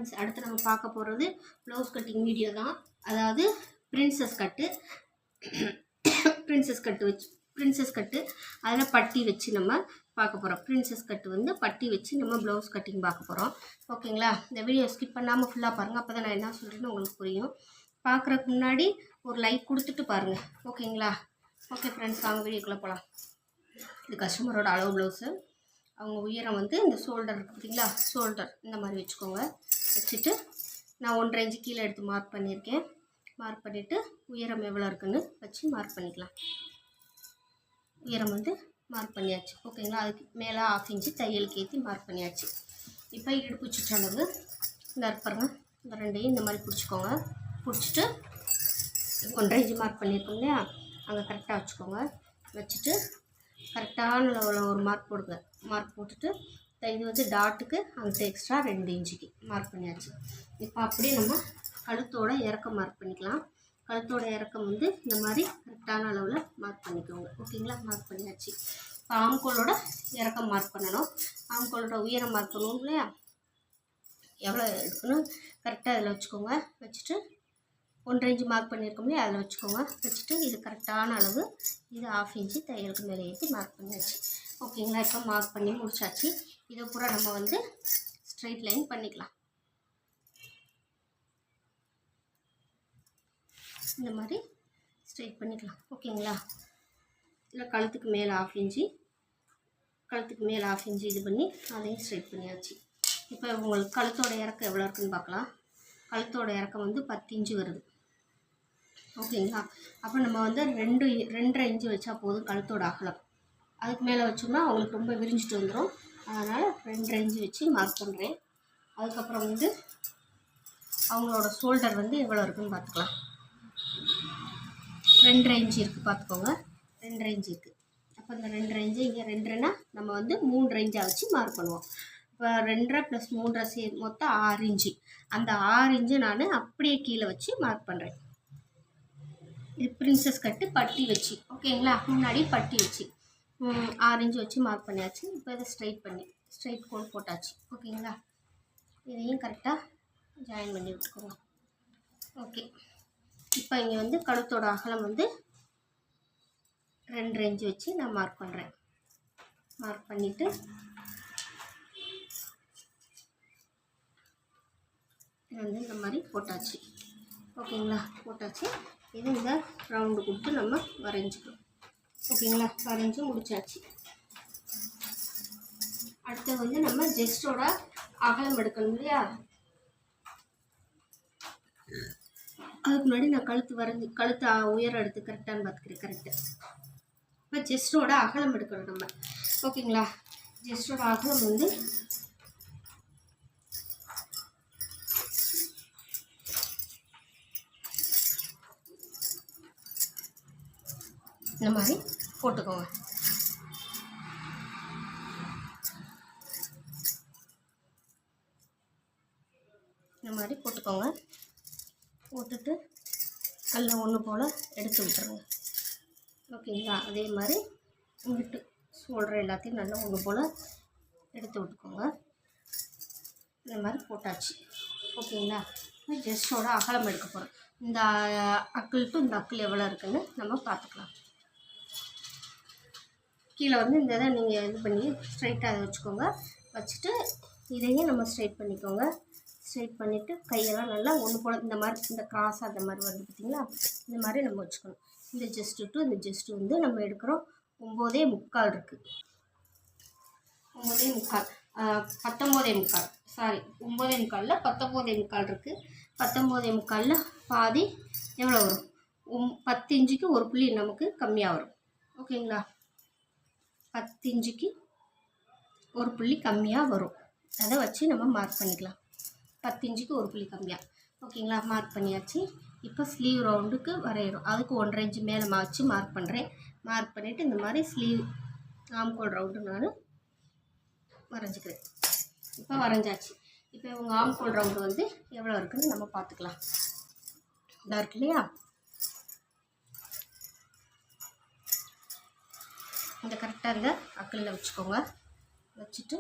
Friends, அடுத்து நம்ம பார்க்க போகிறது ப்ளவுஸ் கட்டிங் வீடியோ தான். அதாவது பிரின்சஸ் கட்டு அதில் பட்டி வச்சு நம்ம பார்க்க போகிறோம். பிரின்சஸ் கட்டு வந்து பட்டி வச்சு நம்ம ப்ளவுஸ் கட்டிங் பார்க்க போகிறோம். ஓகேங்களா? இந்த வீடியோ ஸ்கிப் பண்ணாமல் ஃபுல்லாக பாருங்கள். அப்போ தான் நான் என்ன சொல்கிறேன்னு உங்களுக்கு புரியும். பார்க்குறதுக்கு முன்னாடி ஒரு லைக் கொடுத்துட்டு பாருங்கள். ஓகேங்களா? ஓகே ஃப்ரெண்ட்ஸ், வாங்க வீடியோக்குள்ளே போகலாம். இது கஸ்டமரோட அளவு ப்ளவுஸு. அவங்க உயரம் வந்து இந்த ஷோல்டர் இருக்குது பார்த்தீங்களா, ஷோல்டர் இந்த மாதிரி வச்சுக்கோங்க. வச்சுட்டு நான் 1.5 இன்ச்சு கீழே எடுத்து மார்க் பண்ணியிருக்கேன். மார்க் பண்ணிவிட்டு உயரம் எவ்வளோ இருக்குன்னு வச்சு மார்க் பண்ணிக்கலாம். உயரம் வந்து மார்க் பண்ணியாச்சு. ஓகேங்களா? அதுக்கு மேலே 1/2 இன்ச்சு தையலுக்கு ஏற்றி மார்க் பண்ணியாச்சு. இப்போ இடுப்பு சுற்றளவு இந்த இருப்பாருங்க, இந்த ரெண்டையும் இந்த மாதிரி பிடிச்சிக்கோங்க. பிடிச்சிட்டு 1.5 இன்ச்சு மார்க் பண்ணியிருக்கோம் இல்லையா, அங்கே கரெக்டாக வச்சுக்கோங்க. வச்சுட்டு கரெக்டான லெவலில் ஒரு மார்க் போடுங்க. மார்க் போட்டுட்டு இது வந்து டாட்டுக்கு அங்கிட்ட எக்ஸ்ட்ரா 2 இன்ச்சுக்கு மார்க் பண்ணியாச்சு. இப்போ அப்படியே நம்ம கழுத்தோட இறக்கம் மார்க் பண்ணிக்கலாம். கழுத்தோட இறக்கம் வந்து இந்த மாதிரி கரெக்டான அளவில் மார்க் பண்ணிக்கோங்க. ஓகேங்களா? மார்க் பண்ணியாச்சு. இப்போ ஆம்கோலோட இறக்கம் மார்க் பண்ணணும். ஆம்கோலோட உயரம் மார்க் பண்ணுவோம் இல்லையா, எவ்வளோ எடுக்கணும் கரெக்டாக அதில் வச்சுக்கோங்க. வச்சுட்டு 1.5 இன்ச்சு மார்க் பண்ணியிருக்கோம் இல்லையா, அதில் வச்சுக்கோங்க. வச்சுட்டு இது கரெக்டான அளவு, இது 1/2 இன்ச்சு தையலுக்கு மேலே ஏற்றி மார்க் பண்ணியாச்சு. ஓகேங்களா? இப்போ மார்க் பண்ணி முடிச்சாச்சு. இதை பூரா நம்ம வந்து ஸ்ட்ரைட் லைன் பண்ணிக்கலாம். இந்த மாதிரி ஸ்ட்ரைட் பண்ணிக்கலாம். ஓகேங்களா? இல்லை கழுத்துக்கு மேலே 1/2 இன்ச்சு, கழுத்துக்கு மேலே 1/2 இன்ச்சு இது பண்ணி அதையும் ஸ்ட்ரைட் பண்ணியாச்சு. இப்போ உங்களுக்கு கழுத்தோட இறக்கம் எவ்வளோ இருக்குதுன்னு பார்க்கலாம். கழுத்தோட இறக்கம் வந்து 10 இன்ச்சு வருது. ஓகேங்களா? அப்போ நம்ம வந்து 2.5 இன்ச்சு வச்சா போதும் கழுத்தோட அகலம். அதுக்கு மேலே வச்சோம்னா அவங்களுக்கு ரொம்ப விரிஞ்சிட்டு வந்துடும். அதனால் 2.5 இன்ச்சு வச்சு மார்க் பண்ணுறேன். அதுக்கப்புறம் வந்து அவங்களோட ஷோல்டர் வந்து எவ்வளோ இருக்குதுன்னு பார்த்துக்கலாம். 2.5 இன்ச்சு இருக்குது பார்த்துக்கோங்க. 2.5 இன்ச்சு இருக்குது. அப்போ இந்த 2.5 இன்ச்சு இங்கே 2.5னா நம்ம வந்து 3.5 இன்ச்சாக வச்சு மார்க் பண்ணுவோம். இப்போ 2.5 + 3 மொத்தம் 6 இன்ச்சு. அந்த 6 இன்ச்சு நான் அப்படியே கீழே வச்சு மார்க் பண்ணுறேன். இது பிரின்சஸ் கட்டு பட்டி வச்சு. ஓகேங்களா? முன்னாடி பட்டி வச்சு 6 இன்ச்சு வச்சு மார்க் பண்ணியாச்சு. இப்போ இதை ஸ்ட்ரைட் கோடு போட்டாச்சு. ஓகேங்களா? இதையும் கரெக்டாக ஜாயின் பண்ணி விட்டுக்கோங்க. ஓகே. இப்போ இங்கே வந்து கழுத்தோட அகலம் வந்து 2.5 இன்ச்சு வச்சு நான் மார்க் பண்ணுறேன். மார்க் பண்ணிவிட்டு வந்து இந்த மாதிரி போட்டாச்சு. ஓகேங்களா? போட்டாச்சு. இது இந்த ரவுண்டு கொடுத்து நம்ம வரைஞ்சிக்கலாம். ஓகேங்களா? வரைஞ்சி முடிச்சாச்சு. அடுத்து வந்து நம்ம ஜெஸ்டோட அகலம் எடுக்கணும் இல்லையா, அதுக்கு முன்னாடி நான் கழுத்து உயரம் எடுத்து கரெக்டானு பார்த்துக்கிறேன். கரெக்டு. இப்போ ஜெஸ்டோட அகலம் எடுக்கணும் நம்ம. ஓகேங்களா? ஜெஸ்டோட அகலம் வந்து இந்த மாதிரி போட்டுக்கோங்க. இந்த மாதிரி போட்டுக்கோங்க. போட்டுட்டு நல்லா ஒன்று போல் எடுத்து விட்டுருங்க. ஓகேங்களா? அதே மாதிரி இங்கிட்டு ஷோல்டர் எல்லாத்தையும் நல்லா ஒன்று போல் எடுத்து விட்டுக்கோங்க. இந்த மாதிரி போட்டாச்சு. ஓகேங்களா? ஜெஸ்டோட அகலம் எடுக்க போகிறோம். இந்த அக்கிள் டு இந்த அக்கிள் எவ்வளோ இருக்குதுன்னு நம்ம பார்த்துக்கலாம். கீழே வந்து இந்த இதை நீங்கள் இது பண்ணி ஸ்ட்ரைட்டாக அதை வச்சுக்கோங்க. வச்சுட்டு இதையும் நம்ம ஸ்ட்ரைட் பண்ணிக்கோங்க. ஸ்ட்ரைட் பண்ணிவிட்டு கையெல்லாம் நல்லா ஒன்று போல் இந்த மாதிரி இந்த கிராஸாக அந்த மாதிரி வந்து பார்த்திங்களா, இந்த மாதிரி நம்ம வச்சுக்கணும். இந்த ஜெஸ்ட்டு டு இந்த ஜெஸ்ட்டு வந்து நம்ம எடுக்கிறோம் 9.75 இருக்குது. 19.75 சாரி 9.75 19.75 இருக்குது. 19.75 பாதி எவ்வளோ வரும்? 10 இன்ச்சுக்கு ஒரு புள்ளி நமக்கு கம்மியாக வரும். ஓகேங்களா? 10 இன்ச்சுக்கு ஒரு புள்ளி கம்மியாக வரும். அதை வச்சு நம்ம மார்க் பண்ணிக்கலாம். 10 இன்ச்சுக்கு ஒரு புள்ளி கம்மியாக. ஓகேங்களா? மார்க் பண்ணியாச்சு. இப்போ ஸ்லீவ் ரவுண்டுக்கு வரைகிறோம். அதுக்கு 1.5 இன்ச்சு மேலே வச்சு மார்க் பண்ணுறேன். மார்க் பண்ணிவிட்டு இந்த மாதிரி ஸ்லீவ் ஆம்கோல் ரவுண்டு நான் வரைஞ்சிக்கிறேன். இப்போ வரைஞ்சாச்சு. இப்போ உங்கள் ஆம்கோல் ரவுண்டு வந்து எவ்வளோ இருக்குதுன்னு நம்ம பார்த்துக்கலாம். இதாக இருக்கு இல்லையா, இந்த கரெக்டாக இந்த அக்கிளில் வச்சுக்கோங்க. வச்சுட்டு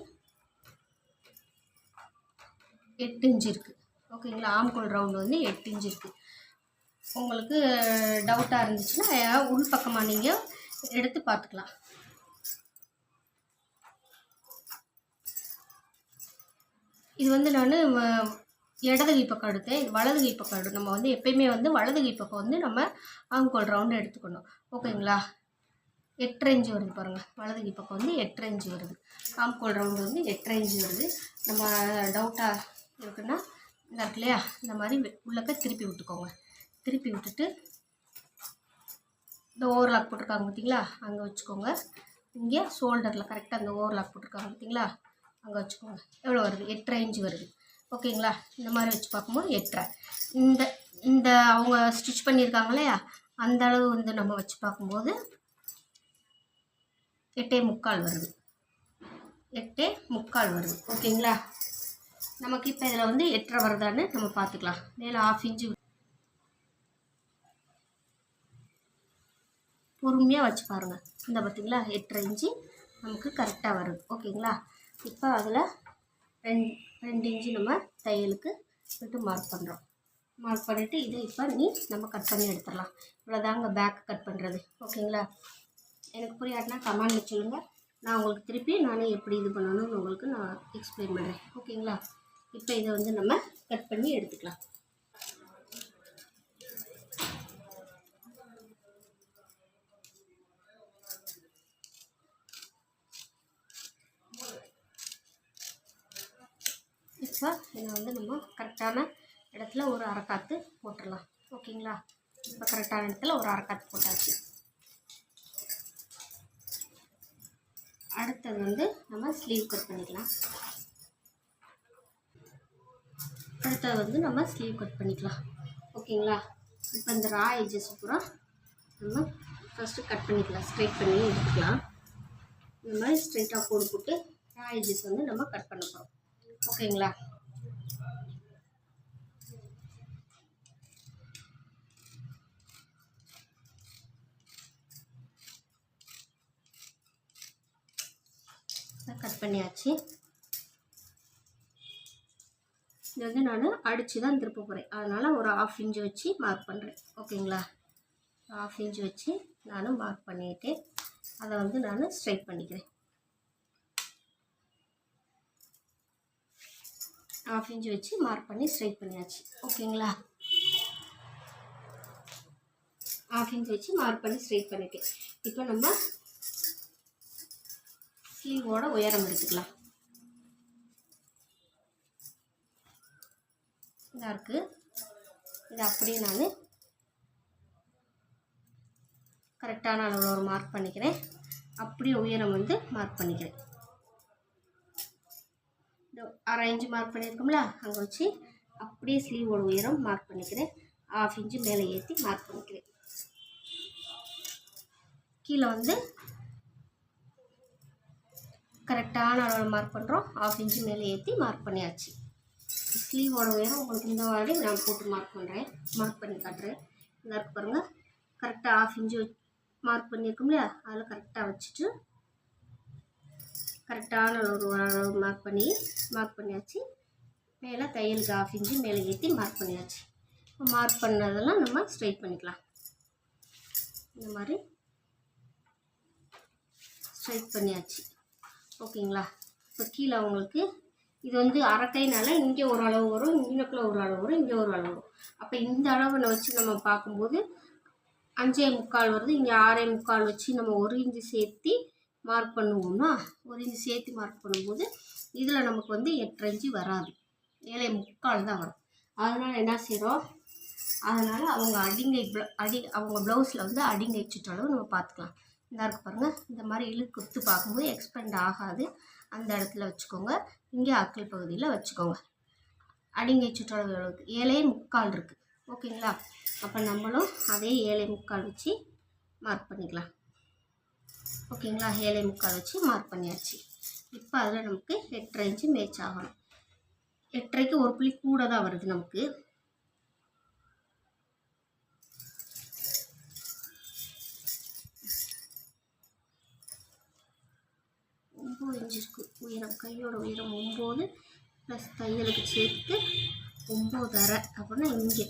8 இன்ச் இருக்குது. ஓகேங்களா, ஆம்கோல் ரவுண்டு வந்து 8 இன்ச் இருக்குது. உங்களுக்கு டவுட்டாக இருந்துச்சுன்னா உள் பக்கமாக நீங்கள் எடுத்து பார்த்துக்கலாம். இது வந்து நான் இடது கை பக்கம் எடுத்தேன், இது வலது கை பக்கம் எடுத்து நம்ம வந்து எப்பயுமே வந்து வலது கை பக்கம் வந்து நம்ம ஆம்கோல் ரவுண்டு எடுத்துக்கணும். ஓகேங்களா, 8 இன்ச் வருது பாருங்கள், வலது கை பக்கம் வந்து 8 இன்ச் வருது, ஆம்கோல் ரவுண்டு வந்து 8 இன்ச் வருது. நம்ம டவுட்டாக இருக்குன்னா இந்த இருக்கு இல்லையா, இந்த மாதிரி உள்ளக்க திருப்பி விட்டுக்கோங்க. திருப்பி விட்டுட்டு இந்த ஓவர்லாக் போட்டிருக்காங்க பார்த்தீங்களா, அங்கே வச்சுக்கோங்க. இங்கே ஷோல்டரில் கரெக்டாக அந்த ஓவர்லாக் போட்டிருக்காங்க பார்த்தீங்களா, அங்கே வச்சுக்கோங்க. எவ்வளோ வருது? 8 இன்ச் வருது. ஓகேங்களா, இந்த மாதிரி வச்சு பார்க்கும்போது 8. இந்த இந்த அவங்க ஸ்டிச் பண்ணியிருக்காங்க இல்லையா, அந்த அளவு வந்து நம்ம வச்சு பார்க்கும்போது 8.75 வருது. 8.75 வருது. ஓகேங்களா, நமக்கு இப்போ இதில் வந்து 8.5 வருதான்னு நம்ம பார்த்துக்கலாம். மேலே 1/2 இன்ச்சு பொறுமையாக வச்சு பாருங்கள். இந்த பார்த்திங்களா 8.5 இன்ச்சு நமக்கு கரெக்டாக வருது. ஓகேங்களா, இப்போ அதில் 2 இன்ச்சு நம்ம தையலுக்கு விட்டு மார்க் பண்ணுறோம். மார்க் பண்ணிவிட்டு இதை இப்போ நம்ம கட் பண்ணி எடுத்துடலாம். இவ்வளோதாங்க பேக் கட் பண்ணுறது. ஓகேங்களா, எனக்கு புரியாதுன்னா கமெண்டில் சொல்லுங்கள், நான் உங்களுக்கு திருப்பி நானே எப்படி இது பண்ணணும்னு உங்களுக்கு நான் எக்ஸ்பிளைன் பண்ணுறேன். ஓகேங்களா, இப்போ இதை வந்து நம்ம கட் பண்ணி எடுத்துக்கலாம். இப்போ இதை வந்து நம்ம கரெக்டான இடத்துல ஒரு அரைக்காத்து போட்டுடலாம். ஓகேங்களா, இப்போ கரெக்டான இடத்துல ஒரு அரைக்காத்து போட்டாச்சு. அடுத்தது வந்து நம்ம ஸ்லீவ் கட் பண்ணிக்கலாம். ஓகேங்களா, இப்போ இந்த ரா எட்ஜஸ் பூரா நம்ம ஃபஸ்ட்டு கட் பண்ணிக்கலாம். ஸ்ட்ரைட் பண்ணி எடுத்துக்கலாம். இந்த மாதிரி ஸ்ட்ரைட்டாக போட்டு ரா எட்ஜஸ் வந்து நம்ம கட் பண்ண போகிறோம். ஓகேங்களா, கட் பண்ணியாச்சு. இது வந்து நான் அடித்து தான் திருப்ப போகிறேன், அதனால் ஒரு 1/2 இன்ச்சு வச்சு மார்க் பண்ணுறேன். ஓகேங்களா, 1/2 இன்ச்சு வச்சு நான் மார்க் பண்ணிவிட்டு அதை வந்து நான் ஸ்ட்ரைட் பண்ணிக்கிறேன். 1/2 இன்ச்சு வச்சு மார்க் பண்ணி ஸ்ட்ரைட் பண்ணியாச்சு. ஓகேங்களா, 1/2 இன்ச்சு வச்சு மார்க் பண்ணி ஸ்ட்ரைட் பண்ணிவிட்டு இப்போ நம்ம ஸ்லீவோட உயரம் எடுத்துக்கலாம். இதாக இருக்குது, இதை அப்படியே நான் கரெக்டான அளவில் ஒரு மார்க் பண்ணிக்கிறேன். அப்படியே உயரம் வந்து மார்க் பண்ணிக்கிறேன். 1/2 இன்ச்சு மார்க் பண்ணியிருக்கோம்ல, அங்கே வச்சு அப்படியே ஸ்லீவோட உயரம் மார்க் பண்ணிக்கிறேன். 1/2 இன்ச்சு மேலே ஏற்றி மார்க் பண்ணிக்கிறேன். கீழே வந்து கரெக்டான அளவில் மார்க் பண்ணுறோம். 1/2 இன்ச்சு மேலே ஏற்றி மார்க் பண்ணியாச்சு. ஸ்லீவோட உயரம் உங்களுக்கு இந்த வாடி நான் போட்டு மார்க் பண்ணி காட்டுறேன். இந்த இருக்கு பாருங்கள், கரெக்டாக 1/2 இன்ச்சு மார்க் பண்ணியிருக்கோம் இல்லையா, அதில் கரெக்டாக வச்சுட்டு கரெக்டான ஒரு அளவு மார்க் பண்ணியாச்சு. மேலே தையலுக்கு 1/2 இன்ச்சு மேலே ஏற்றி மார்க் பண்ணியாச்சு. மார்க் பண்ணதெல்லாம் நம்ம ஸ்ட்ரைட் பண்ணிக்கலாம். இந்த மாதிரி ஸ்ட்ரைட் பண்ணியாச்சு. ஓகேங்களா, இப்போ கீழே உங்களுக்கு இது வந்து அரைக்கைனால இங்கே ஒரு அளவு வரும், இங்கேக்குள்ள ஒரு அளவு வரும், இங்கே ஒரு அளவு வரும். அப்போ இந்த அளவை வச்சு நம்ம பார்க்கும்போது 5.75 வருது. இங்கே 6.75 வச்சு நம்ம 1 இன்ச்சு சேர்த்து மார்க் பண்ணுவோம்னா, 1 இன்ச்சு சேர்த்து மார்க் பண்ணும்போது இதில் நமக்கு வந்து 8 இன்ச்சு வராது, 7.75 தான் வரும். அதனால் என்ன செய்கிறோம், அதனால் அவங்க ப்ளவுஸில் வந்து அடிங்கை சுற்றளவு நம்ம பார்த்துக்கலாம். இந்த இருக்கு பாருங்கள், இந்த மாதிரி இழுத்து பார்க்கும்போது எக்ஸ்பெண்ட் ஆகாது. அந்த இடத்துல வச்சுக்கோங்க. இங்கே அக்கல் பகுதியில் வச்சுக்கோங்க. அடிங்கை சுற்றளவு 7.75 இருக்குது. ஓகேங்களா, அப்போ நம்மளும் அதே 7.75 வச்சு மார்க் பண்ணிக்கலாம். ஓகேங்களா, 7.75 வச்சு மார்க் பண்ணியாச்சு. இப்போ அதில் நமக்கு 8.5 இன்ச்சு மேட்ச் ஆகணும். 8.5க்கு ஒரு புள்ளி கூட தான் வருது நமக்கு. இன்ச்சு இருக்குது உயரம், கையோட உயரம் 9 ப்ளஸ் தையலுக்கு சேர்த்து 9.5 அப்படின்னா இங்கே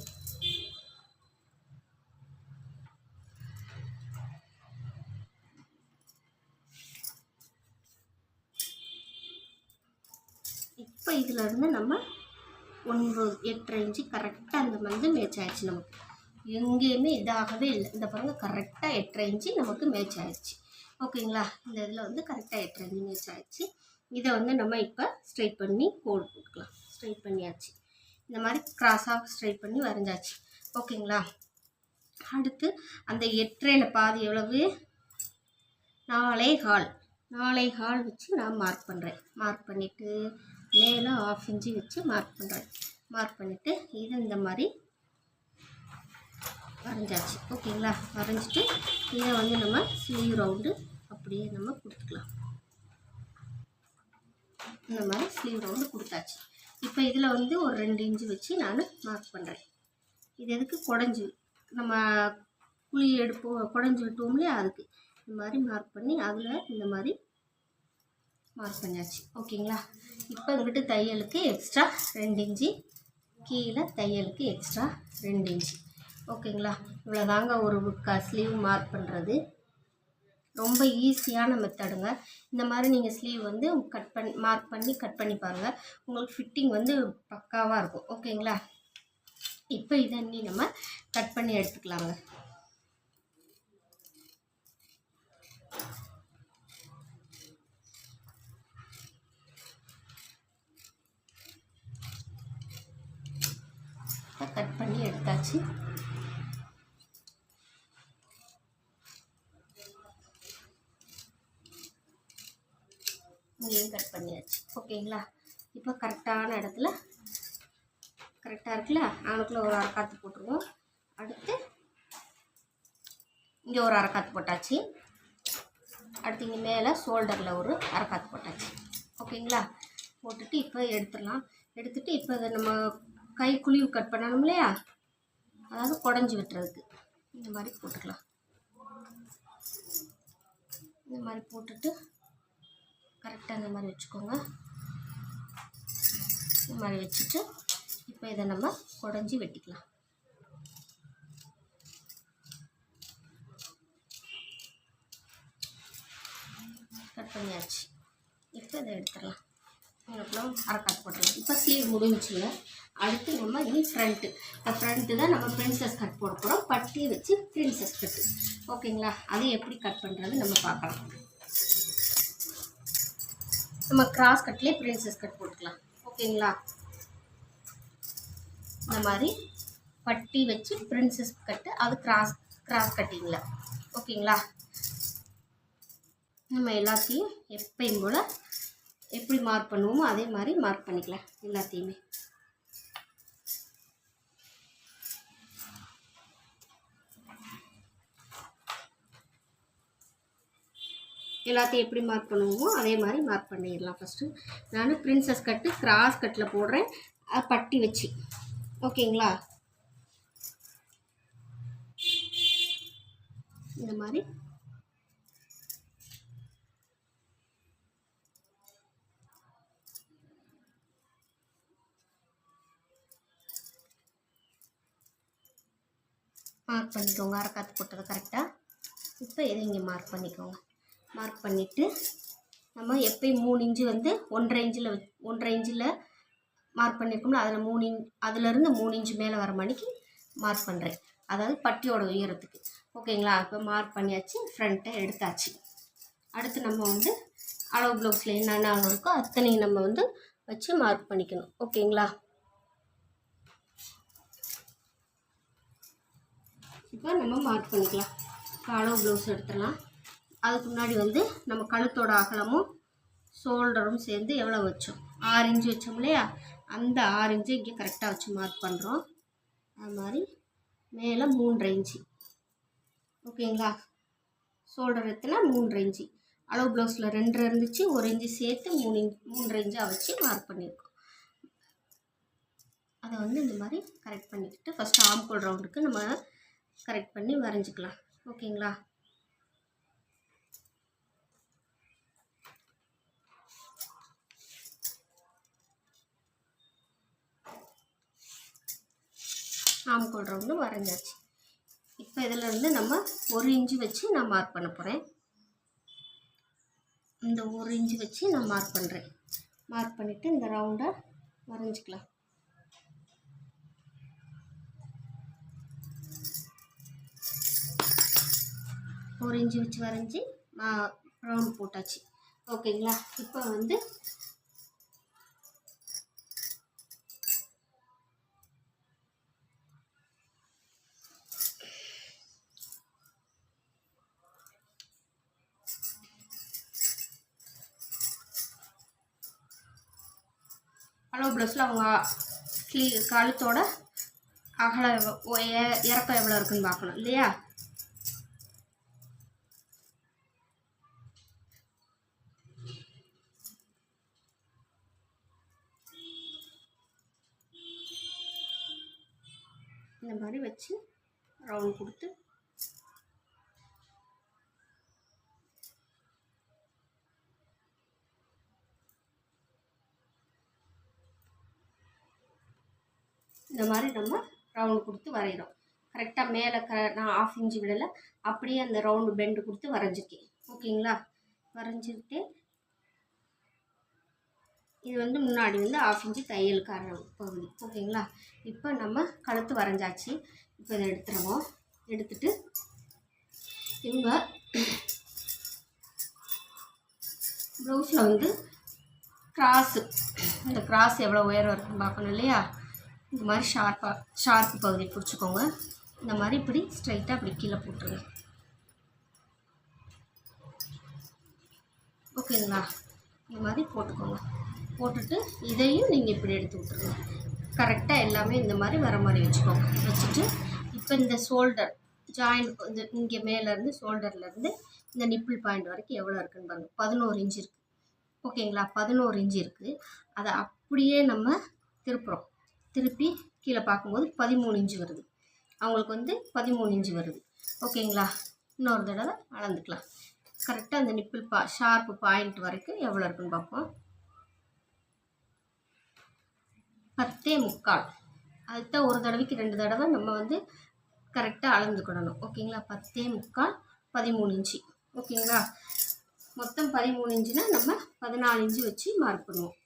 இப்போ இதிலேருந்து நம்ம 8.5 இன்ச்சு கரெக்டாக அந்த வந்து மேட்ச் ஆயிடுச்சு. நமக்கு எங்கேயுமே இதாகவே இல்லை. இந்த பாருங்கள் கரெக்டாக 8.5 இன்ச்சு நமக்கு மேட்ச் ஆயிடுச்சு. ஓகேங்களா, இந்த இதில் வந்து கரெக்டாக 8.5 இன்ச்சு மேட்ச் ஆயிடுச்சு. இதை வந்து நம்ம இப்போ ஸ்ட்ரைட் பண்ணி கோடு போட்டுக்கலாம். ஸ்ட்ரைட் பண்ணியாச்சு. இந்த மாதிரி கிராஸாக ஸ்ட்ரைட் பண்ணி வரைஞ்சாச்சு. ஓகேங்களா, அடுத்து அந்த 8.5 பாதி எவ்வளவு 4.25 வச்சு நான் மார்க் பண்ணுறேன். மார்க் பண்ணிவிட்டு மேலே 1/2 இன்ச்சு வச்சு மார்க் பண்ணுறேன். மார்க் பண்ணிவிட்டு இது இந்த மாதிரி வரைஞ்சாச்சு. ஓகேங்களா, வரைஞ்சிட்டு இதை வந்து நம்ம ஸ்லீவ் ரவுண்டு அப்படியே நம்ம கொடுத்துக்கலாம். இந்த மாதிரி ஸ்லீவ் ரவுண்டு கொடுத்தாச்சு. இப்போ இதில் வந்து ஒரு 2 இன்ச்சு வச்சு நான் மார்க் பண்ணுறேன். இது எதுக்கு குடஞ்சி நம்ம குழி எடுப்போம், குடஞ்சி விட்டுவோம் இல்லையா, அதுக்கு இந்த மாதிரி மார்க் பண்ணி அதில் இந்த மாதிரி மார்க் பண்ணியாச்சு. ஓகேங்களா, இப்போ இங்கிட்டு தையலுக்கு எக்ஸ்ட்ரா 2 இன்ச்சு, கீழே தையலுக்கு எக்ஸ்ட்ரா 2 இன்ச்சு. ஓகேங்களா, இவ்வளோதாங்க ஒரு ஸ்லீவ் மார்க் பண்ணுறது. ரொம்ப ஈஸியான மெத்தடுங்க. இந்த மாதிரி நீங்கள் ஸ்லீவ் வந்து மார்க் பண்ணி கட் பண்ணி பாருங்கள். உங்களுக்கு ஃபிட்டிங் வந்து பக்காவாக இருக்கும். ஓகேங்களா, இப்போ இதை இன்னி நம்ம கட் பண்ணி எடுத்துக்கலாங்க. கட் பண்ணி எடுத்தாச்சு. இங்கேயும் கட் பண்ணியாச்சு. ஓகேங்களா, இப்போ கரெக்டான இடத்துல கரெக்டாக இருக்குல்ல, நானுக்குள்ளே ஒரு அரைக்காத்து போட்டுருவோம். அடுத்து இங்கே ஒரு அரைக்காத்து போட்டாச்சு. அடுத்து இங்கே மேலே ஷோல்டரில் ஒரு அரைக்காத்து போட்டாச்சு. ஓகேங்களா, போட்டுட்டு இப்போ எடுத்துடலாம். எடுத்துகிட்டு இப்போ இதை நம்ம கை குழிவு கட் பண்ணணும் இல்லையா, அதாவது குடஞ்சி விட்டுறதுக்கு இந்த மாதிரி போட்டுக்கலாம். இந்த மாதிரி போட்டுட்டு கரெக்டாக இந்த மாதிரி வச்சுக்கோங்க. இந்த மாதிரி வச்சுட்டு இப்போ இதை நம்ம குடஞ்சி வெட்டிக்கலாம். கட் பண்ணியாச்சு. இப்போ இதை எடுத்துடலாம். இவ்வளோ அரைக்காத்து போட்டுருலாம். இப்போ ஸ்லீவ் முடிஞ்சுங்க. அடுத்து நம்ம இனி ஃப்ரண்ட்டு. இந்த ஃப்ரண்ட்டு தான் நம்ம பிரின்சஸ் கட் போட போகிறோம். பட்டி வச்சு பிரின்சஸ் கட்டு. ஓகேங்களா, அது எப்படி கட் பண்ணுறது நம்ம பார்க்கலாம். நம்ம கிராஸ் கட்லேயே பிரின்சஸ் கட் போட்டுக்கலாம். ஓகேங்களா, இந்த மாதிரி பட்டி வச்சு பிரின்சஸ் கட்டு, அது கிராஸ் கட்டிங்கள. ஓகேங்களா, நம்ம எல்லாத்தையும் எப்பயும் போல் எப்படி மார்க் பண்ணுவோமோ அதே மாதிரி மார்க் பண்ணிக்கலாம். எல்லாத்தையும் எப்படி மார்க் பண்ணுவோமோ அதே மாதிரி மார்க் பண்ணிடலாம். ஃபஸ்ட்டு நான் பிரின்சஸ் கட்டு கிராஸ் கட்டில் போடுறேன், பட்டி வச்சு. ஓகேங்களா, இந்த மாதிரி மார்க் பண்ணிக்கோங்க. அரைக்காத்து போட்டது கரெக்டாக. இப்போ இதை இங்கே மார்க் பண்ணிக்கோங்க. மார்க் பண்ணிவிட்டு நம்ம எப்பயும் 3 இன்ச்சு வந்து 1.5 இன்ச்சில் மார்க் பண்ணியிருக்கோம்ல, அதிலேருந்து 3 இன்ச்சு மேலே வர மணிக்கு மார்க் பண்ணுறேன். அதாவது பட்டியோட உயரத்துக்கு. ஓகேங்களா, இப்போ மார்க் பண்ணியாச்சு. ஃப்ரண்ட்டை எடுத்தாச்சு. அடுத்து நம்ம வந்து அளவு ப்ளவுஸில் என்னென்ன இருக்கோ அத்தனையும் நம்ம வந்து வச்சு மார்க் பண்ணிக்கணும். ஓகேங்களா, இப்போ நம்ம மார்க் பண்ணிக்கலாம். இப்போ அளவு ப்ளவுஸ் எடுத்துடலாம். அதுக்கு முன்னாடி வந்து நம்ம கழுத்தோட அகலமும் ஷோல்டரும் சேர்ந்து எவ்வளோ வச்சோம், 6 இன்ச்சு வச்சோம் இல்லையா, அந்த 6 இன்ச்சு இங்கே கரெக்டாக வச்சு மார்க் பண்ணுறோம். அது மாதிரி மேலே 3.5 இன்ச்சு. ஓகேங்களா, ஷோல்டர் எத்தனை 3.5 இன்ச்சு. அளவு ப்ளவுஸில் 2 இருந்துச்சு, 1 இன்ச்சு சேர்த்து 3.5 இன்ச்சாக வச்சு மார்க் பண்ணியிருக்கோம். அதை வந்து இந்த மாதிரி கரெக்ட் பண்ணிக்கிட்டு ஃபஸ்ட்டு ஆம்கோல் ரவுண்டுக்கு நம்ம கரெக்ட் பண்ணி வரைஞ்சிக்கலாம். ஓகேங்களா, ஆம்கோல் ரவுண்டு வரைஞ்சாச்சு. இப்போ இதிலேருந்து நம்ம 1 இன்ச்சு வச்சு நான் மார்க் பண்ண போகிறேன். இந்த 1 இன்ச்சு வச்சு நான் மார்க் பண்ணுறேன். மார்க் பண்ணிவிட்டு இந்த ரவுண்டை வரைஞ்சிக்கலாம். ஒரு இன்ச்சு வச்சு வரைஞ்சி ரவுண்டு போட்டாச்சு. ஓகேங்களா? இப்போ வந்து அளவு ப்ளவுஸில் அவங்க கழுத்தோட அகல இறக்கம் எவ்வளோ இருக்குன்னு பார்க்கணும் இல்லையா? இந்த மாதிரி வச்சு ரவுண்ட் கொடுத்து இந்த மாதிரி நம்ம ரவுண்டு கொடுத்து வரைகிறோம். கரெக்டாக மேலே நான் 1/2 இன்ச்சு விடலை, அப்படியே அந்த ரவுண்டு பெண்டு கொடுத்து வரைஞ்சிருக்கேன். ஓகேங்களா? வரைஞ்சிட்டு இது வந்து முன்னாடி வந்து 1/2 இன்ச்சு தையலுக்கான பகுதி. ஓகேங்களா? இப்போ நம்ம கழுத்து வரைஞ்சாச்சு. இப்போ இதை எடுத்துருவோம். எடுத்துட்டு இவங்க ப்ளவுஸில் வந்து கிராஸு, இந்த கிராஸ் எவ்வளோ உயரம் இருக்குன்னு பார்க்கணும் இல்லையா? இந்த மாதிரி ஷார்ப்பு பகுதி பிடிச்சிக்கோங்க. இந்த மாதிரி இப்படி ஸ்ட்ரைட்டாக இப்படி கீழே போட்டுருங்க. ஓகேங்களா? இந்த மாதிரி போட்டுக்கோங்க. போட்டுட்டு இதையும் நீங்கள் இப்படி எடுத்து விட்டுருங்க. கரெக்டாக எல்லாமே இந்த மாதிரி வர மாதிரி வச்சுக்கோங்க. வச்சுட்டு இப்போ இந்த ஷோல்டர் ஜாயிண்ட் இந்த இங்கே மேலேருந்து ஷோல்டர்லேருந்து இந்த நிப்பிள் பாயிண்ட் வரைக்கும் எவ்வளோ இருக்குன்னு பாருங்கள். 11 இன்ச்சு இருக்குது. ஓகேங்களா? 11 இன்ச்சு இருக்குது. அதை அப்படியே நம்ம திருப்புறோம். திருப்பி கீழே பார்க்கும்போது 13 இன்ச்சு வருது. அவங்களுக்கு வந்து 13 இன்ச்சு வருது. ஓகேங்களா? இன்னொரு தடவை அளந்துக்கலாம். கரெக்டாக அந்த நிப்பிள் ஷார்ப்பு பாயிண்ட் வரைக்கும் எவ்வளோ இருக்குன்னு பார்ப்போம். 10.75. அதுதான் ஒரு தடவைக்கு 2 தடவை நம்ம வந்து கரெக்டாக அளந்துக்கிடணும். ஓகேங்களா? 10.75 13 இன்ச்சு. ஓகேங்களா? மொத்தம் 13 இன்ச்சுனா நம்ம 14 இன்ச்சு வச்சு மார்க் பண்ணுவோம்.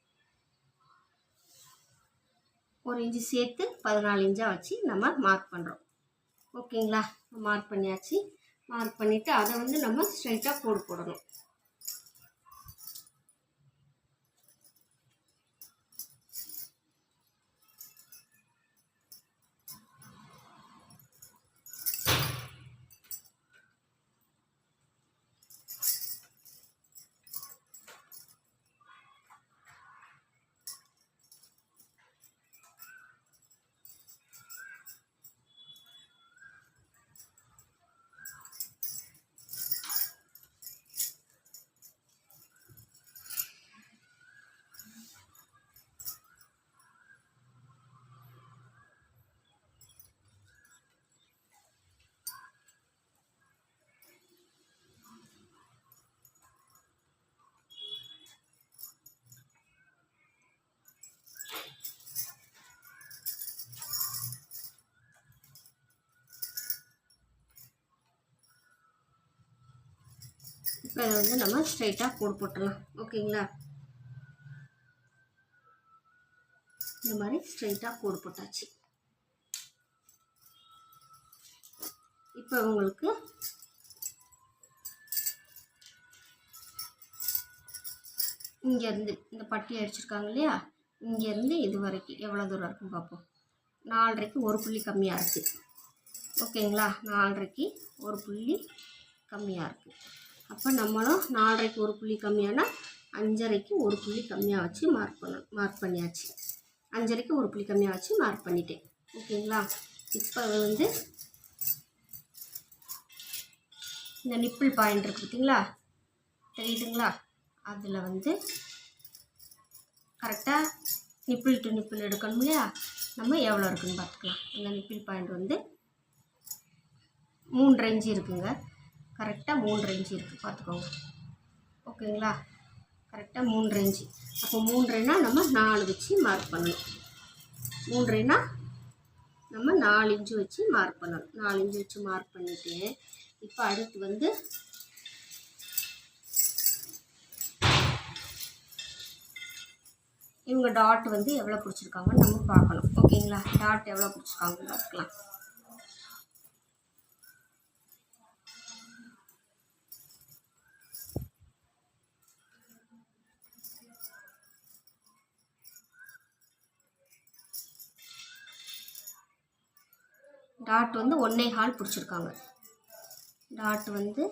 1 இன்ச்சு சேர்த்து 14 இன்ச்சாக வச்சு நம்ம மார்க் பண்ணுறோம். ஓகேங்களா? மார்க் பண்ணியாச்சு. மார்க் பண்ணிவிட்டு அதை வந்து நம்ம ஸ்ட்ரைட்டாக கோடு போடணும். இப்போ அதை வந்து நம்ம ஸ்ட்ரைட்டாக கோடு போட்டுடலாம். ஓகேங்களா? இந்த மாதிரி ஸ்ட்ரைட்டாக கோடு போட்டாச்சு. இப்போ உங்களுக்கு இங்கேருந்து இந்த பட்டி அடிச்சிருக்காங்க இல்லையா? இங்கேருந்து இது வரைக்கும் எவ்வளோ தூரம் இருக்குன்னு பார்ப்போம். 4.5க்கு ஒரு புள்ளி கம்மியாக இருக்குது. ஓகேங்களா? 4.5க்கு ஒரு புள்ளி கம்மியாக இருக்குது. அப்போ நம்மளும் 4.5க்கு ஒரு புள்ளி கம்மியானா 5.5க்கு ஒரு புள்ளி கம்மியாக வச்சு மார்க் பண்ணியாச்சு. 5.5க்கு ஒரு புள்ளி கம்மியாக வச்சு மார்க் பண்ணிட்டேன். ஓகேங்களா? இப்போ வந்து இந்த நிப்பிள் பாயிண்ட் இருக்குது பார்த்தீங்களா? தெரியுதுங்களா? அதில் வந்து கரெக்டாக நிப்பிள் டு நிப்பிள் எடுக்கணும் இல்லையா? நம்ம எவ்வளோ இருக்குதுன்னு பார்த்துக்கலாம். இந்த நிப்பிள் பாயிண்ட் வந்து 3 இன்ச்சு இருக்குங்க. கரெக்டாக 3 இன்ச்சு இருக்குது, பார்த்துக்கோங்க. ஓகேங்களா? கரெக்டாக 3 இன்ச்சு. அப்போ 3னா நம்ம 4 வச்சு மார்க் பண்ணணும். 3னா நம்ம 4 இன்ச்சு வச்சு மார்க் பண்ணணும். 4 இன்ச்சு வச்சு மார்க் பண்ணிவிட்டு இப்போ அடுத்து வந்து இவங்க டாட் வந்து எவ்வளோ பிடிச்சிருக்காங்கன்னு நம்ம பார்க்கணும். ஓகேங்களா, டாட் எவ்வளோ பிடிச்சிருக்காங்கன்னு பார்க்கலாம். டாட் வந்து 1.25 பிடிச்சிருக்காங்க. டாட் வந்து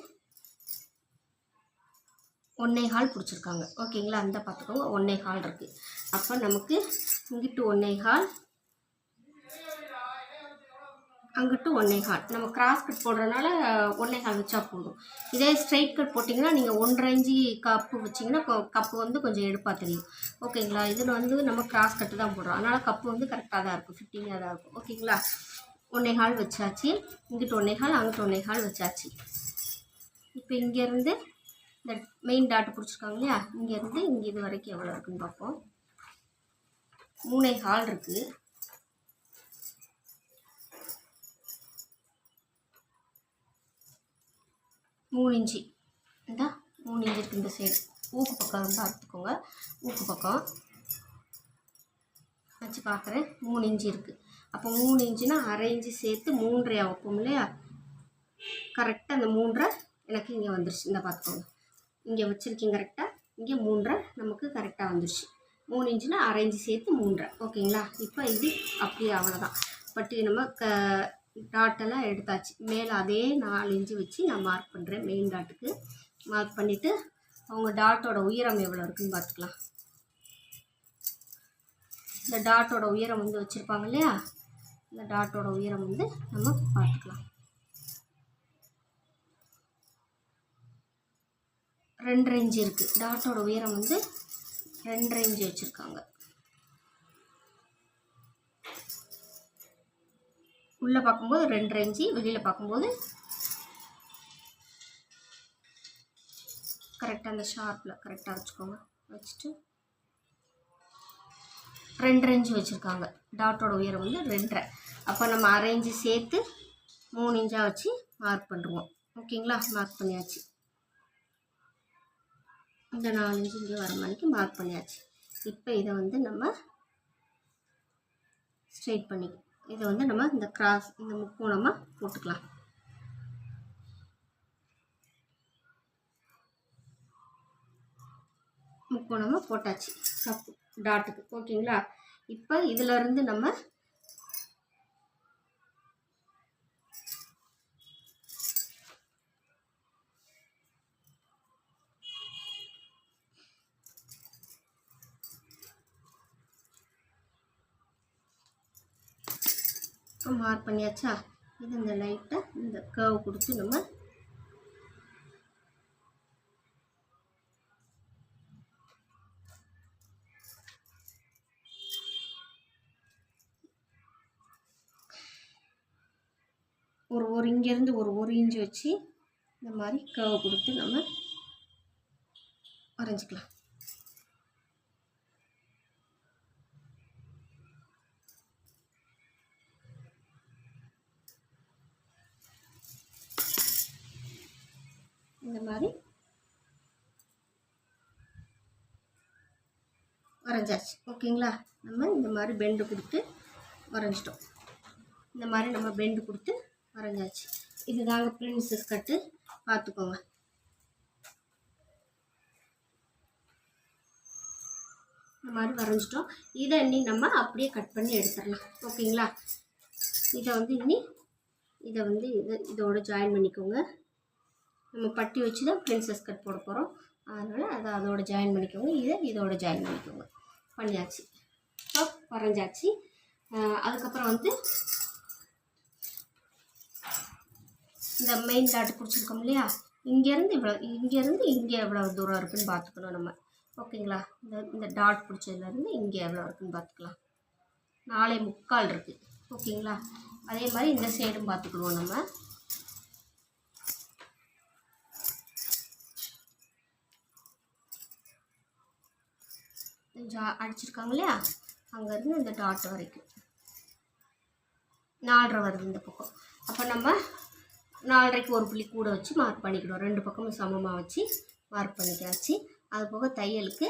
1.25 பிடிச்சிருக்காங்க. ஓகேங்களா, அந்த பார்த்துக்கோங்க 1.25 இருக்குது. அப்போ நமக்கு இங்கிட்டு 1.25 அங்கிட்டு 1.25. நம்ம கிராஸ் கட் போடுறதுனால 1.25 வச்சா போதும். இதே ஸ்ட்ரைட் கட் போட்டிங்கன்னா நீங்கள் 1.5 இன்ச்சு கப்பு வச்சிங்கன்னா கப்பு வந்து கொஞ்சம் எடுப்பாக தெரியும். ஓகேங்களா, இதில் வந்து நம்ம கிராஸ் கட்டு தான் போடுறோம், அதனால் கப்பு வந்து கரெக்டாக தான் இருக்கும், ஃபிட்டிங்காக தான் இருக்கும். ஓகேங்களா, 1.25 வச்சாச்சு. இங்கிட்டு 1.25 அங்கிட்டு 1.25 வச்சாச்சு. இப்போ இங்கேருந்து இந்த மெயின் டாட் பிடிச்சிருக்காங்க இல்லையா, இங்கேருந்து இங்கே இது வரைக்கும் எவ்வளோ இருக்குன்னு பார்ப்போம். 3.25 இருக்குது. 3 இன்ச்சு இந்த 3 இன்ச்சு இருக்குது. இந்த சைடு ஊக்கு பக்கம் பார்த்துக்கோங்க. ஊக்கு பக்கம் வச்சு பார்க்குறேன். 3 இன்ச்சு இருக்குது. அப்போ 3 இன்ச்சுனா அரை இன்ச்சு சேர்த்து 3.5 வைப்போம் இல்லையா, கரெக்டாக அந்த 3.5 எனக்கு இங்கே வந்துருச்சு. இந்த பார்த்துக்கோங்க, இங்கே வச்சுருக்கீங்க கரெக்டாக. இங்கே 3.5 நமக்கு கரெக்டாக வந்துருச்சு. 3 இன்ச்சுனா அரை இன்ச்சு சேர்த்து 3.5. ஓகேங்களா, இப்போ இது அப்படியே அவ்வளோதான். பட் நம்ம டாட்டெல்லாம் எடுத்தாச்சு. மேலே அதே 4 இன்ச்சு வச்சு நான் மார்க் பண்ணுறேன். மெயின் டாட்டுக்கு மார்க் பண்ணிவிட்டு அவங்க டாட்டோட உயரம் எவ்வளோ இருக்குதுன்னு பார்த்துக்கலாம். இந்த டாட்டோட உயரம் வந்து வச்சுருப்பாங்க இல்லையா, இந்த டாட்டோட உயரம் வந்து நம்ம பார்த்துக்கலாம். 2.5 இன்ச்சு இருக்குது. டாட்டோட உயரம் வந்து 2.5 இன்ச்சு வச்சுருக்காங்க. உள்ளே பார்க்கும்போது 2.5 இன்ச்சு, வெளியில் பார்க்கும்போது கரெக்டாக அந்த ஷார்ப்பில் கரெக்டாக வச்சுக்கோங்க. வச்சுட்டு 2.5 இன்ச்சு வச்சுருக்காங்க. டாட்டோட உயரம் வந்து 2.5. அப்போ நம்ம அரை இன்ச்சு சேர்த்து 3 இன்ச்சாக வச்சு மார்க் பண்ணுறோம். ஓகேங்களா, மார்க் பண்ணியாச்சு. இந்த 4 இன்ச்சு இங்கே வர மாதிரிக்கு மார்க் பண்ணியாச்சு. இப்போ இதை வந்து நம்ம ஸ்ட்ரைட் பண்ணிக்கலாம். இதை வந்து நம்ம இந்த கிராஸ் இந்த முக்கோணமாக போட்டுக்கலாம். முக்கோணமாக போட்டாச்சு கப்பு டாட்டுக்கு. ஓகேங்களா, இப்போ இதிலருந்து நம்ம மார்க் பண்ணியாச்சா. இது இந்த லைட்டாக இந்த கர்வ் கொடுத்து நம்ம ஒரு இங்கேருந்து ஒரு இன்ச்சு வச்சு இந்த மாதிரி கர்வ் கொடுத்து நம்ம வரைஞ்சிக்கலாம். இந்த மாதிரி வரைஞ்சாச்சு. ஓகேங்களா, நம்ம இந்த மாதிரி பெண்டு கொடுத்து வரைஞ்சிட்டோம். இந்த மாதிரி நம்ம பெண்டு கொடுத்து வரைஞ்சாச்சு. இதுதாங்க பிரின்சஸ் கட்டு, பார்த்துக்கோங்க. இந்த மாதிரி வரைஞ்சிட்டோம். இதை இன்னி நம்ம அப்படியே கட் பண்ணி எடுத்துடலாம். ஓகேங்களா, இதை வந்து இதோட ஜாயின் பண்ணிக்கோங்க. நம்ம பட்டி வச்சு தான் பிரின்சஸ் கட் போட போகிறோம், அதனால் அதை அதோட ஜாயின் பண்ணிக்கோங்க. இதோட ஜாயின் பண்ணிக்கோங்க. பண்ணியாச்சு. ஸோ வரைஞ்சாச்சு. அதுக்கப்புறம் வந்து இந்த மெயின் டாட் பிடிச்சிருக்கோம் இல்லையா, இங்கேருந்து இங்கே எவ்வளோ தூரம் இருக்குதுன்னு பார்த்துக்கணும் நம்ம. ஓகேங்களா, இந்த டாட் பிடிச்சதுலேருந்து இங்கே எவ்வளோ இருக்குதுன்னு பார்த்துக்கலாம். 4.25 இருக்குது. ஓகேங்களா, அதே மாதிரி இந்த சைடும் பார்த்துக்குவோம். நம்ம அடிச்சிருக்காங்க இல்லையா, அங்கேருந்து இந்த டாட் வரைக்கும் 4.5 வருது இந்த பக்கம். அப்போ நம்ம 4.5க்கு ஒரு புள்ளி கூட வச்சு மார்க் பண்ணிக்கணும். 2 பக்கமும் சமமாக வச்சு மார்க் பண்ணிக்காச்சு. அது போக தையலுக்கு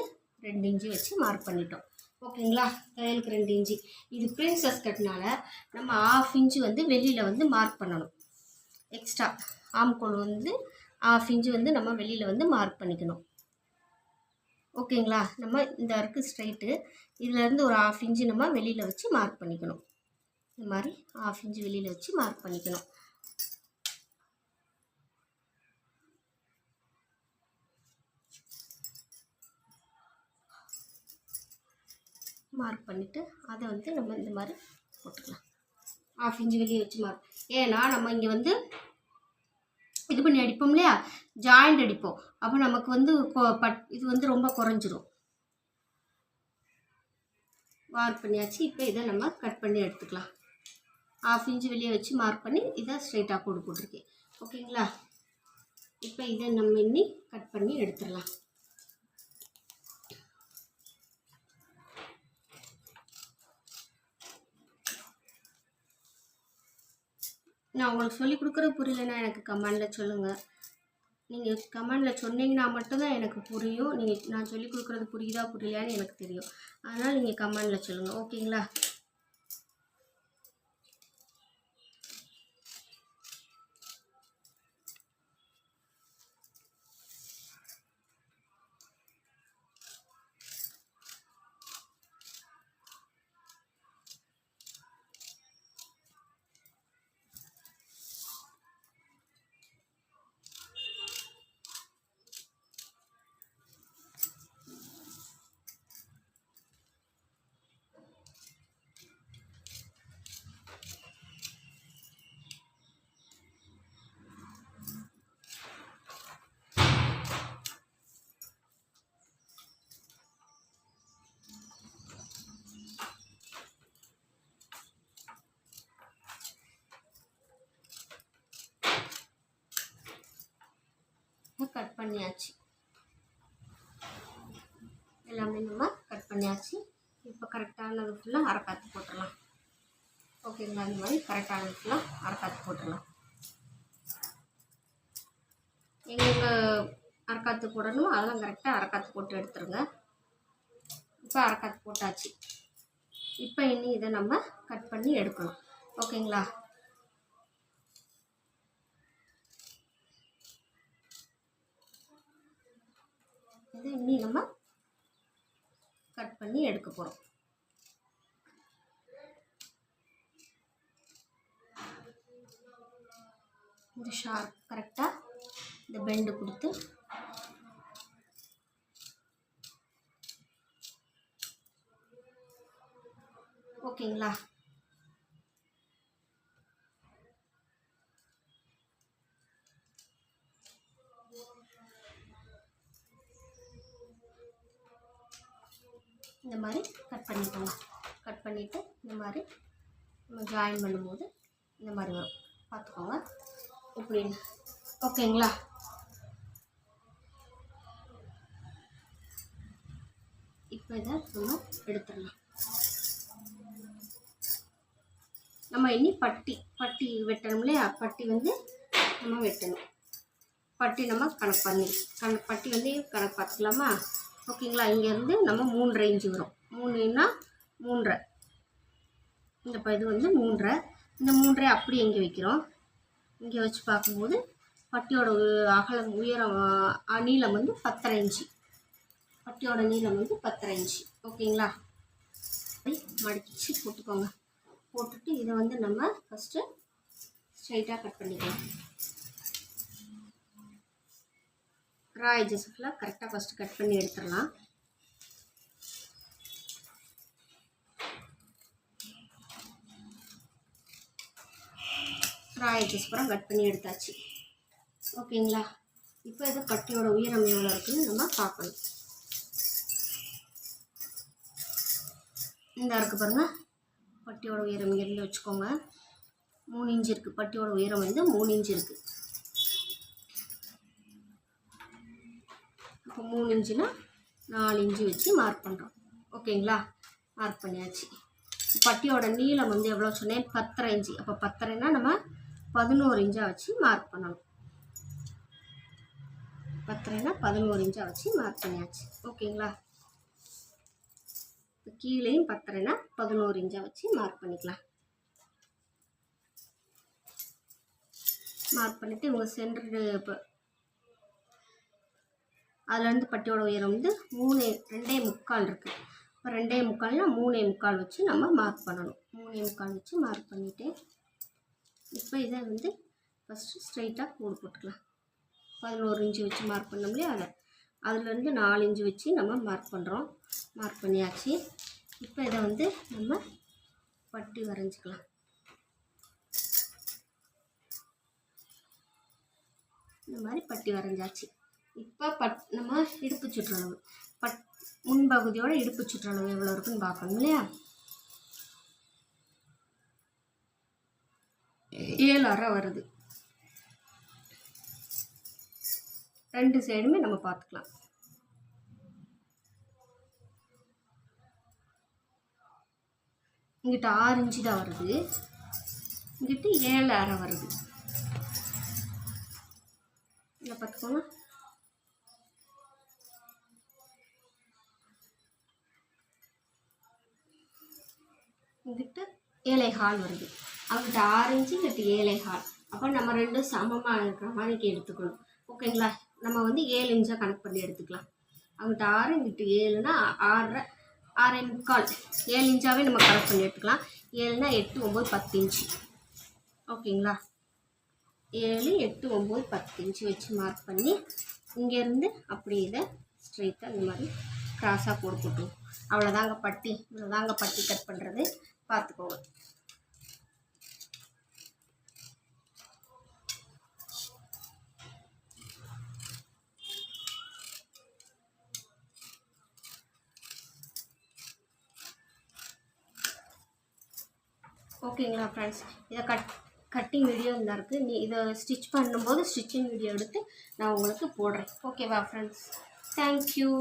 2 இன்ச்சு வச்சு மார்க் பண்ணிட்டோம். ஓகேங்களா? தையலுக்கு 2 இன்ச்சு. இது பிரின்சஸ் கட்னால நம்ம 1/2 இன்ச்சு வந்து வெளியில் வந்து மார்க் பண்ணணும். எக்ஸ்ட்ரா ஆம்கோல் வந்து 1/2 இன்ச்சு வந்து நம்ம வெளியில் வந்து மார்க் பண்ணிக்கணும். ஓகேங்களா? நம்ம இந்த வரைக்கு ஸ்ட்ரைட்டு, இதுலேருந்து ஒரு 1/2 இன்ச்சு நம்ம வெளியில் வச்சு மார்க் பண்ணிக்கணும். இந்த மாதிரி 1/2 இன்ச்சு வெளியில் வச்சு மார்க் பண்ணிக்கணும். மார்க் பண்ணிவிட்டு அதை வந்து நம்ம இந்த மாதிரி போட்டுக்கலாம். 1/2 இன்ச்சு வெளியே வச்சு மார்க். ஏன்னா நம்ம இங்கே வந்து இது பண்ணி அடிப்போம் இல்லையா, ஜாயிண்ட் அடிப்போம். அப்போ நமக்கு வந்து இது வந்து ரொம்ப குறைஞ்சிரும். மார்க் பண்ணியாச்சு. இப்போ இதை நம்ம கட் பண்ணி எடுத்துக்கலாம். 1/2 இன்ச்சு வெளியே வச்சு மார்க் பண்ணி இதை ஸ்ட்ரைட்டாக கோடு போட்டிருக்கேன். ஓகேங்களா? இப்போ இதை நம்ம இன்னி கட் பண்ணி எடுத்துடலாம். நான் உங்களுக்கு சொல்லிக் கொடுக்குறது புரியலைன்னா எனக்கு கமெண்டில் சொல்லுங்கள். நீங்கள் கமெண்டில் சொன்னீங்கன்னா மட்டும்தான் எனக்கு புரியும். நான் சொல்லிக் கொடுக்குறது புரியுதா புரியலையான்னு எனக்கு தெரியும். அதனால் நீங்கள் கமெண்டில் சொல்லுங்கள். ஓகேங்களா? கட் பண்ணியாச்சு. எல்லாமே நம்ம கட் பண்ணியாச்சு. இப்போ கரெக்டானது ஃபுல்லாக அரைக்காத்து போட்டுடலாம். ஓகேங்களா? இந்த மாதிரி கரெக்டானது ஃபுல்லாக அரைக்காத்து போட்டுடலாம். எங்களுக்கு அரைக்காத்து போடணும், அதெல்லாம் கரெக்டாக அரைக்காத்து போட்டு எடுத்துருங்க. இப்போ அரைக்காத்து போட்டாச்சு. இப்போ இனி இதை நம்ம கட் பண்ணி எடுக்கணும். ஓகேங்களா? இதை இனி நம்ம கட் பண்ணி எடுக்க போகிறோம். இந்த ஷார்ப் கரெக்டாக இந்த பெண்டு கொடுத்து ஓகேங்களா? இந்த மாதிரி கட் பண்ணிக்கோங்க. கட் பண்ணிவிட்டு இந்த மாதிரி நம்ம ஜாயின் பண்ணும்போது இந்த மாதிரி வரும். பார்த்துக்கோங்க இப்படின்னு. ஓகேங்களா? இப்போ இதை நம்ம எடுத்துடலாம். நம்ம இனி பட்டி வெட்டணும் இல்லையா? பட்டி வந்து நம்ம வெட்டணும். பட்டி நம்ம கணக்கு பண்ணி பட்டி வந்து கணக்கு பார்த்துக்கலாமா? ஓகேங்களா? இங்கேருந்து நம்ம 3.5 இன்ச்சு வரும். 3ன்னா 3.5. இந்த இது வந்து 3.5. இந்த 3.5 அப்படி எங்கே வைக்கிறோம்? இங்கே வச்சு பார்க்கும்போது பட்டியோட அகலம் உயரம் நீளம் வந்து 10.5 இன்ச்சு. பட்டியோட நீளம் வந்து 10.5 இன்ச்சு. ஓகேங்களா? மடிச்சு போட்டுக்கோங்க. போட்டுட்டு இதை வந்து நம்ம ஃபஸ்ட்டு ஸ்ட்ரைட்டாக கட் பண்ணிக்கலாம். ரா எட்ஜஸ் ஃபுல்லாக கரெக்டாக ஃபஸ்ட்டு கட் பண்ணி எடுத்துடலாம். ரா எட்ஜஸ் பூரா கட் பண்ணி எடுத்தாச்சு. ஓகேங்களா? இப்போ இதை பட்டியோட உயரம் எவ்வளோ இருக்குதுன்னு நம்ம பார்க்கணும். இந்த இருக்குது பாருங்கள், பட்டியோட உயரம் இங்கேருந்து வச்சுக்கோங்க. 3 இன்ச்சு இருக்குது. பட்டியோட உயரம் வந்து 3 இன்ச்சு இருக்குது. இப்போ 3 இன்ச்சுனா 4 இன்ச்சு வச்சு மார்க் பண்ணுறோம். ஓகேங்களா? மார்க் பண்ணியாச்சு. பட்டியோட நீளம் வந்து எவ்வளோ சொன்னேன், 10.5 இன்ச்சு. அப்போ 10.5னா நம்ம 11 இன்ச்சாக வச்சு மார்க் பண்ணணும். 10.5னா 11 இன்ச்சாக வச்சு மார்க் பண்ணியாச்சு. ஓகேங்களா? கீழேயும் 10.5னா 11 இன்ச்சாக வச்சு மார்க் பண்ணிக்கலாம். மார்க் பண்ணிவிட்டு இவங்க சென்டர் இப்போ அதுலேருந்து பட்டியோட உயரம் வந்து 2.25 இருக்குது. இப்போ 2.25னா 3.25 வச்சு நம்ம மார்க் பண்ணணும். 3.25 வச்சு மார்க் பண்ணிவிட்டு இப்போ இதை வந்து ஃபஸ்ட்டு ஸ்ட்ரைட்டாக கோடு போட்டுக்கலாம். 11 இன்ச்சு வச்சு மார்க் பண்ணோம் இல்லையா, அதுலேருந்து 4 இன்ச்சு வச்சு நம்ம மார்க் பண்ணுறோம். மார்க் பண்ணியாச்சு. இப்போ இதை வந்து நம்ம பட்டி வரைஞ்சிக்கலாம். இந்த மாதிரி பட்டி வரைஞ்சாச்சு. இப்போ நம்ம இடுப்பு சுற்றளவு முன்பகுதியோட இடுப்பு சுற்றளவு எவ்வளோ இருக்குன்னு பார்க்கணும் இல்லையா. 7.5 வருது. 2 சைடுமே நம்ம பார்த்துக்கலாம். இங்கிட்ட 6 இன்ச்சு தான் வருது, இங்கிட்ட 7.5 வருது. இதை பார்த்துக்கோங்க. இங்கிட்ட 7.25 வருது. அங்கிட்ட 6 இன்ச்சு, இங்கிட்ட 7.25. அப்போ நம்ம ரெண்டும் சமமாக இருக்கிற மாதிரி எடுத்துக்கணும். ஓகேங்களா? நம்ம வந்து 7 இன்ச்சாக கணக்கு பண்ணி எடுத்துக்கலாம். அங்கிட்ட 6, இங்கிட்ட 7னா 6.25. 7 இன்ச்சாகவே நம்ம கணக்கு பண்ணி எடுத்துக்கலாம். 7னா 8, 9, 10 இன்ச்சு. ஓகேங்களா? 7, 8, 9, 10 இன்ச்சு வச்சு மார்க் பண்ணி இங்கேருந்து அப்படியே இதை ஸ்ட்ரைட்டாக இந்த மாதிரி கிராஸாக கோடு போட்டுருவோம். அவ்வளோதாங்க பட்டி. இவ்வளோதாங்க பட்டி கட் பண்ணுறது. பார்த்துக்கோங்க. ஓகேங்களா ஃப்ரெண்ட்ஸ், இதை கட்டிங் வீடியோ இந்த இருக்குது. இதை ஸ்டிச் பண்ணும்போது ஸ்டிச்சிங் வீடியோ எடுத்து நான் உங்களுக்கு போடுறேன். ஓகேவா ஃப்ரெண்ட்ஸ்? தேங்க்யூ.